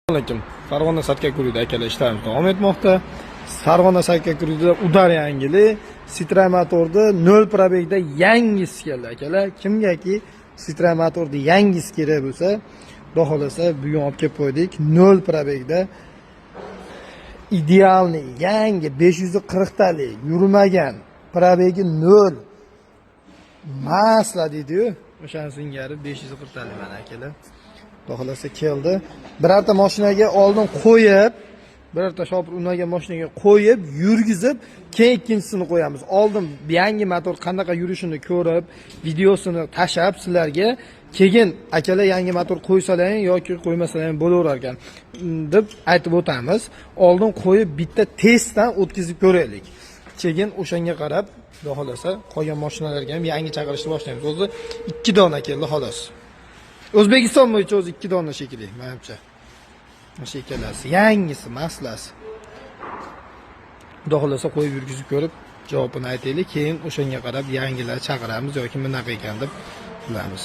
Assalomu Farg'ona Sarkakurida akalar ishlarimiz davom etmoqda. Farg'ona Sarkakurida udar yangili Citra motorda 0 probegda yangisi keldi akalar. Kimgaki Citra motorda yangisi kerak bo'lsa, xudo xolasa bugun olib kelib qo'ydik. 0 probegda idealni yangi 540 talik yurmagan, probegi 0 masla deydi-yu. O'shaning singari 540 talik mana akalar. Xohlasa keldi. Birorta mashinaga oldin qo'yib, birorta shopir unagan mashinaga qo'yib, yurgizib, keyin ikkinchisini qo'yamiz. Oldin yangi motor qanaqa yurishini ko'rib, videosini tashab sizlarga, keyin akalar yangi motor qo'ysalaring yoki qo'ymasalaring bo'laverar ekan deb aytib o'tamiz. Oldin qo'yib bitta testdan o'tkazib ko'raylik. Keyin o'shanga qarab, xohlasa qolgan mashinalarga ham yangi chaqirishni boshlaymiz. O'zi 2 dona keldi xolos. O'zbekiston bo'yicha o'zi 2 dona shekilli, menimcha. O'sha ikkalasi yangisi, maslasi. Xudo xolasa qo'yib yurgizib ko'rib, javobini aytaylik, keyin o'shanga qarab yangilar chaqiramiz yoki bunaqa ekan deb bilamiz.